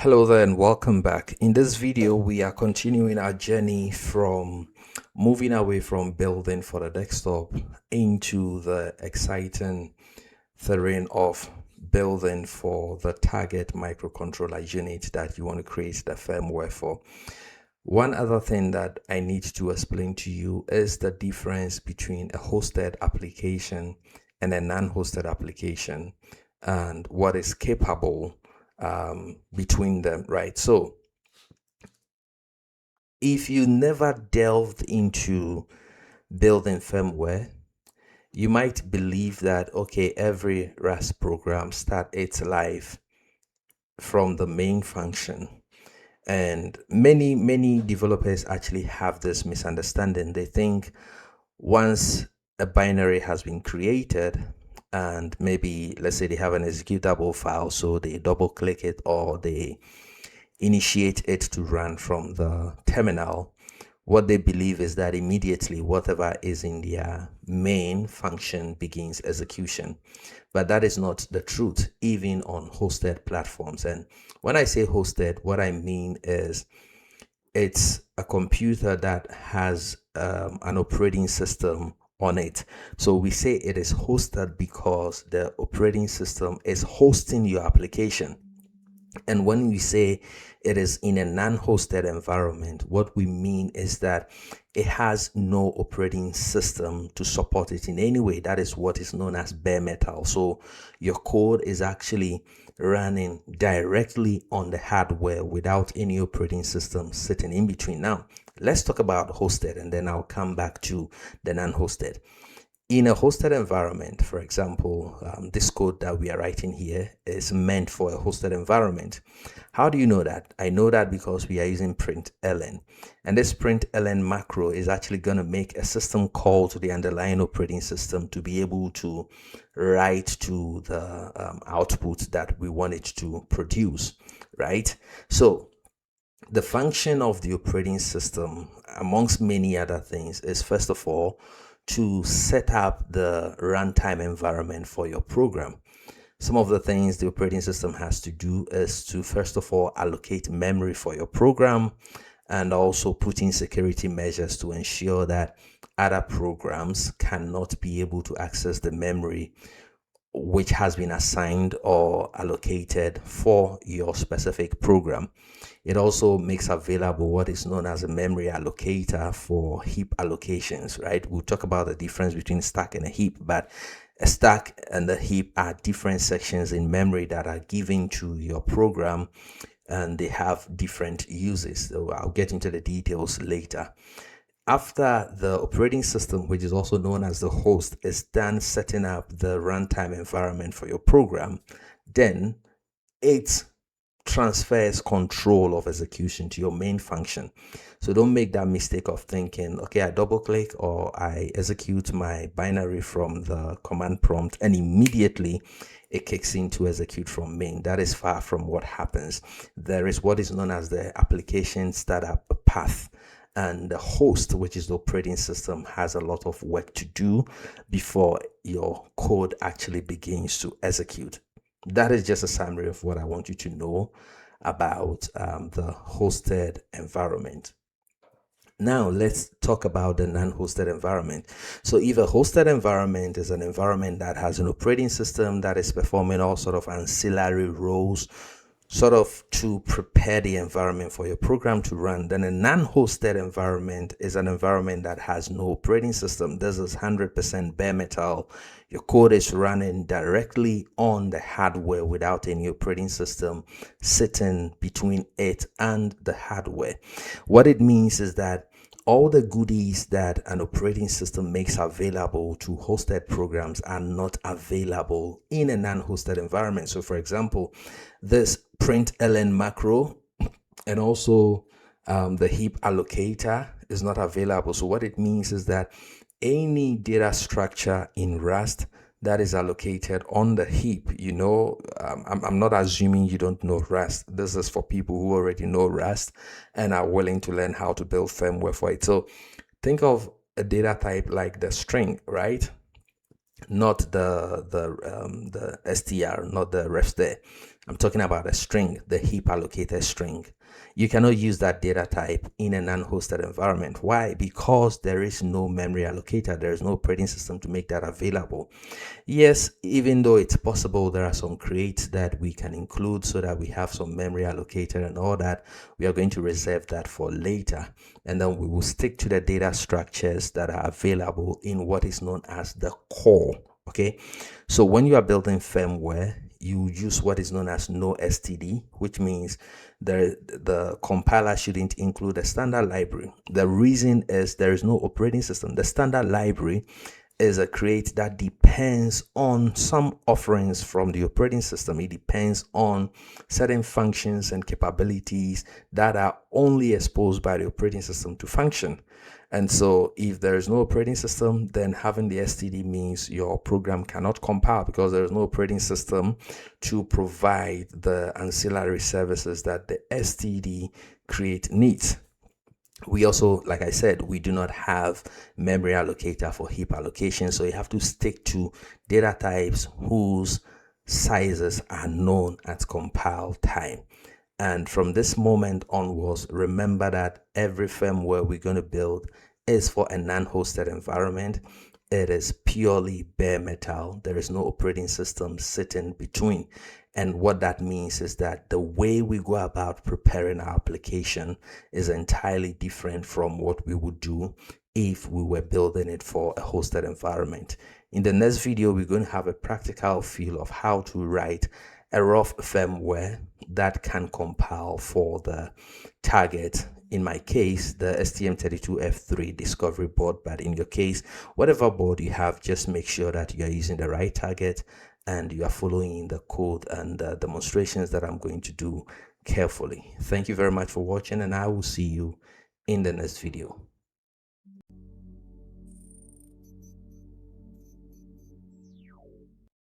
Hello there and welcome back. In this video, we are continuing our journey from moving away from building for the desktop into the exciting terrain of building for the target microcontroller unit that you want to create the firmware for. One other thing that I need to explain to you is the difference between a hosted application and a non-hosted application and what is capable between them, right? So if you never delved into building firmware, you might believe that, okay, every Rust program starts its life from the main function. And many developers actually have this misunderstanding. They think once a binary has been created, and maybe let's say they have an executable file, so they double click it or they initiate it to run from the terminal, what they believe is that immediately whatever is in their main function begins execution. But that is not the truth, even on hosted platforms. And when I say hosted, what I mean is it's a computer that has an operating system on it. So we say it is hosted because the operating system is hosting your application. And when we say it is in a non-hosted environment, what we mean is that it has no operating system to support it in any way. That is what is known as bare metal. So your code is actually running directly on the hardware without any operating system sitting in between. Now, let's talk about hosted and then I'll come back to the non-hosted. In a hosted environment, for example, this code that we are writing here is meant for a hosted environment. How do you know that? I know that because we are using println. And this println macro is actually going to make a system call to the underlying operating system to be able to write to the output that we want it to produce, right? So the function of the operating system, amongst many other things, is first of all, to set up the runtime environment for your program. Some of the things the operating system has to do is to, first of all, allocate memory for your program and also put in security measures to ensure that other programs cannot be able to access the memory which has been assigned or allocated for your specific program. It also makes available what is known as a memory allocator for heap allocations, right? We'll talk about the difference between stack and a heap, but a stack and a heap are different sections in memory that are given to your program and they have different uses. So I'll get into the details later. After the operating system, which is also known as the host, is done setting up the runtime environment for your program, then it transfers control of execution to your main function. So don't make that mistake of thinking, okay, I double click or I execute my binary from the command prompt and immediately it kicks in to execute from main. That is far from what happens. There is what is known as the application startup path. And the host, which is the operating system, has a lot of work to do before your code actually begins to execute. That is just a summary of what I want you to know about the hosted environment. Now let's talk about the non-hosted environment. So if a hosted environment is an environment that has an operating system that is performing all sort of ancillary roles sort of to prepare the environment for your program to run, then a non-hosted environment is an environment that has no operating system. This is 100% bare metal. Your code is running directly on the hardware without any operating system sitting between it and the hardware. What it means is that all the goodies that an operating system makes available to hosted programs are not available in a non-hosted environment. So for example, this println macro and also the heap allocator is not available. So what it means is that any data structure in Rust that is allocated on the heap, I'm not assuming you don't know Rust. This is for people who already know Rust and are willing to learn how to build firmware for it. So think of a data type like the string, right? Not the str, not the ref there. I'm talking about a string, the heap allocated string. You cannot use that data type in an unhosted environment. Why? Because there is no memory allocator. There is no operating system to make that available. Yes, even though it's possible, there are some creates that we can include so that we have some memory allocated and all that. We are going to reserve that for later. And then we will stick to the data structures that are available in what is known as the core. Okay. So when you are building firmware, you use what is known as no STD, which means the compiler shouldn't include a standard library. The reason is there is no operating system. The standard library is a crate that depends on some offerings from the operating system. It depends on certain functions and capabilities that are only exposed by the operating system to function. And so if there is no operating system, then having the STD means your program cannot compile because there is no operating system to provide the ancillary services that the STD create needs. We also, like I said, we do not have memory allocator for heap allocation, so you have to stick to data types whose sizes are known at compile time. And from this moment onwards, remember that every firmware we're going to build is for a non-hosted environment. It is purely bare metal. There is no operating system sitting between. And what that means is that the way we go about preparing our application is entirely different from what we would do if we were building it for a hosted environment. In the next video, we're going to have a practical feel of how to write a rough firmware that can compile for the target. In my case, the STM32F3 discovery board, but in your case, whatever board you have, just make sure that you are using the right target and you are following the code and the demonstrations that I'm going to do carefully. Thank you very much for watching, and I will see you in the next video.